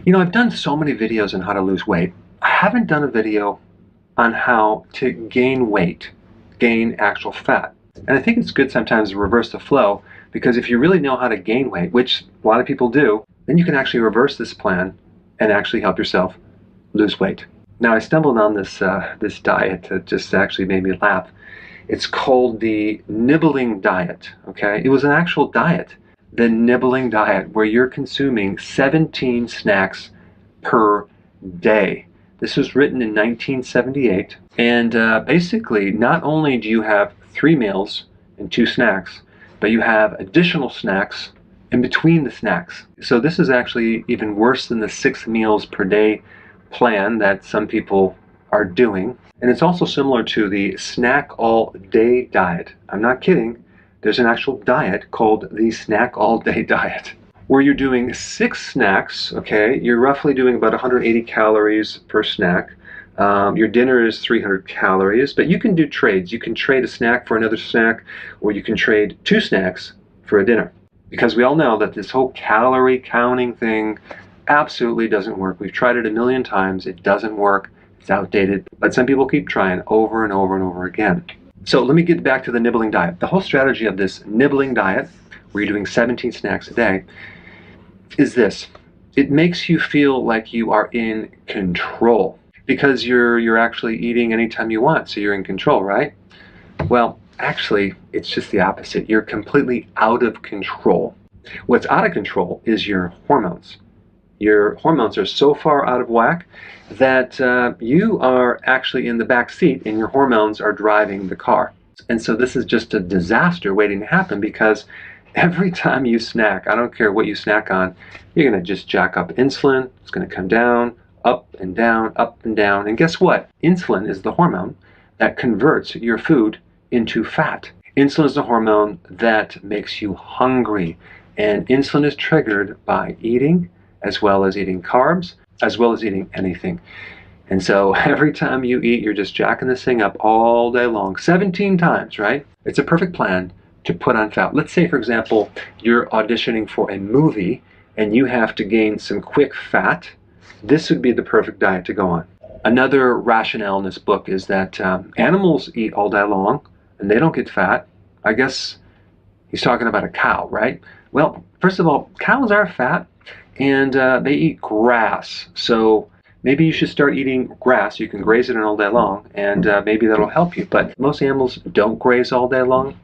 You know, I've done so many videos on how to lose weight. I haven't done a video on how to gain weight, gain actual fat. And I think it's good sometimes to reverse the flow, because if you really know how to gain weight, which a lot of people do, then you can actually reverse this plan and actually help yourself lose weight. Now, I stumbled on this diet that just actually made me laugh. It's called the nibbling diet, okay? It was an actual diet, the nibbling diet, where you're consuming 17 snacks per day. This was written in 1978, and basically, not only do you have 3 meals and 2 snacks, but you have additional snacks in between the snacks. So this is actually even worse than the 6 meals per day plan that some people are doing. And it's also similar to the snack all day diet. I'm not kidding. There's an actual diet called the snack all day diet, where you're doing 6 snacks, okay? You're roughly doing about 180 calories per snack. Your dinner is 300 calories, but you can do trades. You can trade a snack for another snack, or you can trade 2 snacks for a dinner. Because we all know that this whole calorie counting thing absolutely doesn't work. We've tried it a million times. It doesn't work. It's outdated. But some people keep trying over and over and over again. So let me get back to the nibbling diet. The whole strategy of this nibbling diet, where you're doing 17 snacks a day, is this. It makes you feel like you are in control, because you're actually eating anytime you want, so you're in control, right? Well, actually, it's just the opposite. You're completely out of control. What's out of control is your hormones. Your hormones are so far out of whack that you are actually in the back seat and your hormones are driving the car. And so this is just a disaster waiting to happen, because every time you snack, I don't care what you snack on, you're going to just jack up insulin. It's going to come down, up and down, up and down. And guess what? Insulin is the hormone that converts your food into fat. Insulin is the hormone that makes you hungry. And insulin is triggered by eating, as well as eating carbs, as well as eating anything. And so every time you eat, you're just jacking this thing up all day long, 17 times, right? It's a perfect plan to put on fat. Let's say, for example, you're auditioning for a movie and you have to gain some quick fat. This would be the perfect diet to go on. Another rationale in this book is that animals eat all day long and they don't get fat. I guess he's talking about a cow, right? Well, first of all, cows are fat, and they eat grass. So maybe you should start eating grass. You can graze it all day long, and maybe that'll help you. But most animals don't graze all day long.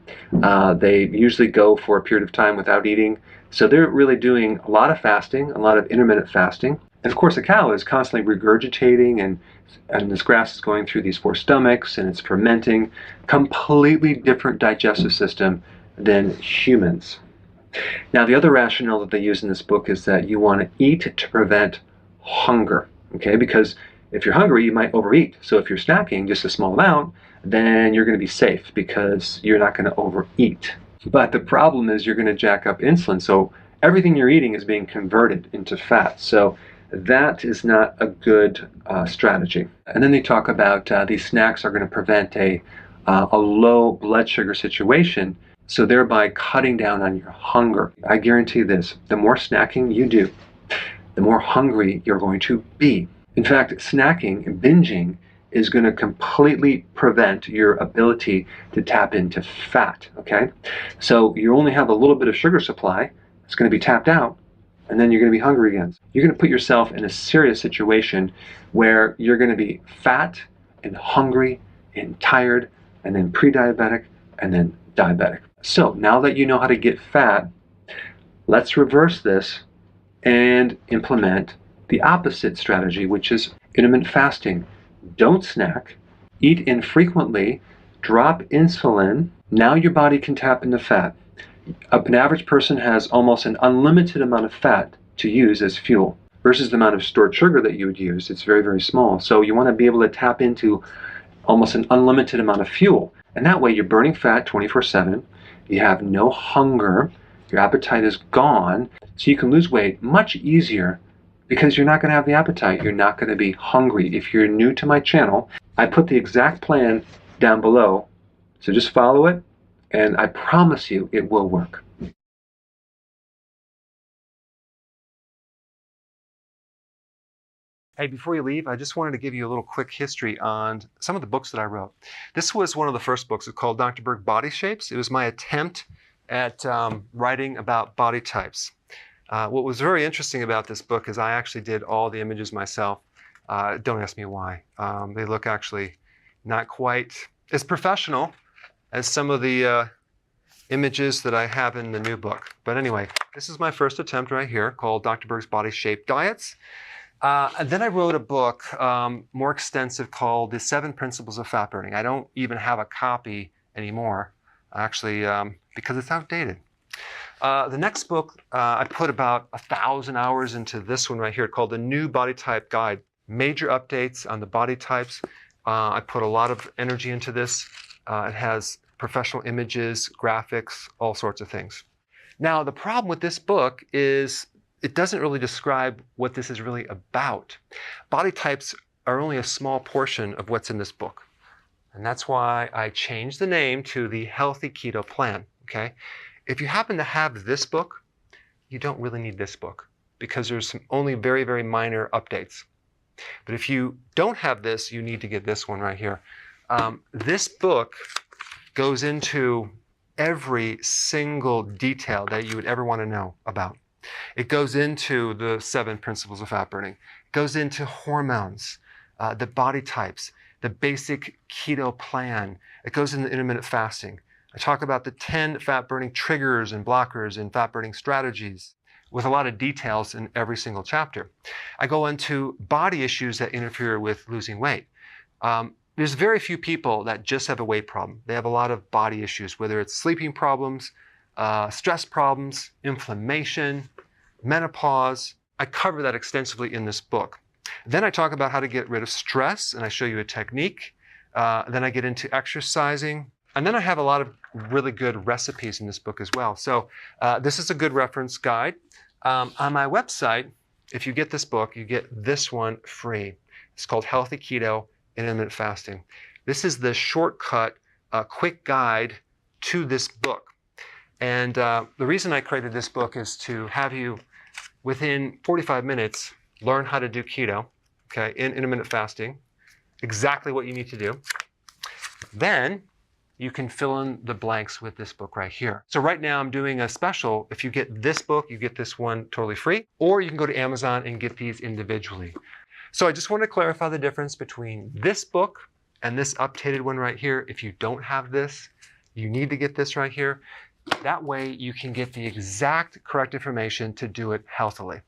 They usually go for a period of time without eating. So they're really doing a lot of fasting, a lot of intermittent fasting. And of course, a cow is constantly regurgitating, and this grass is going through these 4 stomachs, and it's fermenting. Completely different digestive system than humans. Now, the other rationale that they use in this book is that you want to eat to prevent hunger, okay? Because if you're hungry, you might overeat. So if you're snacking just a small amount, then you're going to be safe because you're not going to overeat. But the problem is you're going to jack up insulin. So everything you're eating is being converted into fat. So that is not a good strategy. And then they talk about these snacks are going to prevent a low blood sugar situation, so thereby cutting down on your hunger. I guarantee this, the more snacking you do, the more hungry you're going to be. In fact, snacking, binging, is going to completely prevent your ability to tap into fat, okay? So you only have a little bit of sugar supply. It's going to be tapped out, and then you're going to be hungry again. You're going to put yourself in a serious situation where you're going to be fat and hungry and tired, and then pre-diabetic, and then diabetic. So now that you know how to get fat, let's reverse this and implement the opposite strategy, which is intermittent fasting. Don't snack, eat infrequently, drop insulin. Now your body can tap into fat. An average person has almost an unlimited amount of fat to use as fuel versus the amount of stored sugar that you would use. It's very, very small. So you want to be able to tap into almost an unlimited amount of fuel. And that way you're burning fat 24/7. You have no hunger. Your appetite is gone. So you can lose weight much easier because you're not going to have the appetite. You're not going to be hungry. If you're new to my channel, I put the exact plan down below. So just follow it, and I promise you it will work. Hey, before you leave, I just wanted to give you a little quick history on some of the books that I wrote. This was one of the first books. It's called Dr. Berg Body Shapes. It was my attempt at writing about body types. What was very interesting about this book is I actually did all the images myself. Don't ask me why. They look actually not quite as professional as some of the images that I have in the new book. But anyway, this is my first attempt right here called Dr. Berg's Body Shape Diets. And then I wrote a book more extensive called The 7 Principles of Fat Burning. I don't even have a copy anymore, actually, because it's outdated. The next book, I put about 1,000 hours into this one right here called The New Body Type Guide. Major updates on the body types. I put a lot of energy into this. It has professional images, graphics, all sorts of things. Now, the problem with this book is it doesn't really describe what this is really about. Body types are only a small portion of what's in this book. And that's why I changed the name to the Healthy Keto Plan, okay? If you happen to have this book, you don't really need this book because there's only very, very minor updates. But if you don't have this, you need to get this one right here. This book goes into every single detail that you would ever want to know about. It goes into the 7 principles of fat burning. It goes into hormones, the body types, the basic keto plan. It goes into intermittent fasting. I talk about the 10 fat burning triggers and blockers and fat burning strategies with a lot of details in every single chapter. I go into body issues that interfere with losing weight. There's very few people that just have a weight problem. They have a lot of body issues, whether it's sleeping problems, stress problems, inflammation, menopause. I cover that extensively in this book. Then I talk about how to get rid of stress, and I show you a technique. Then I get into exercising. And then I have a lot of really good recipes in this book as well. So this is a good reference guide. On my website, if you get this book, you get this one free. It's called Healthy Keto and Intermittent Fasting. This is the shortcut, quick guide to this book. And the reason I created this book is to have you, within 45 minutes, learn how to do keto, okay, in intermittent fasting, exactly what you need to do. Then you can fill in the blanks with this book right here. So right now I'm doing a special. If you get this book, you get this one totally free, or you can go to Amazon and get these individually. So I just want to clarify the difference between this book and this updated one right here. If you don't have this, you need to get this right here. That way you can get the exact correct information to do it healthily.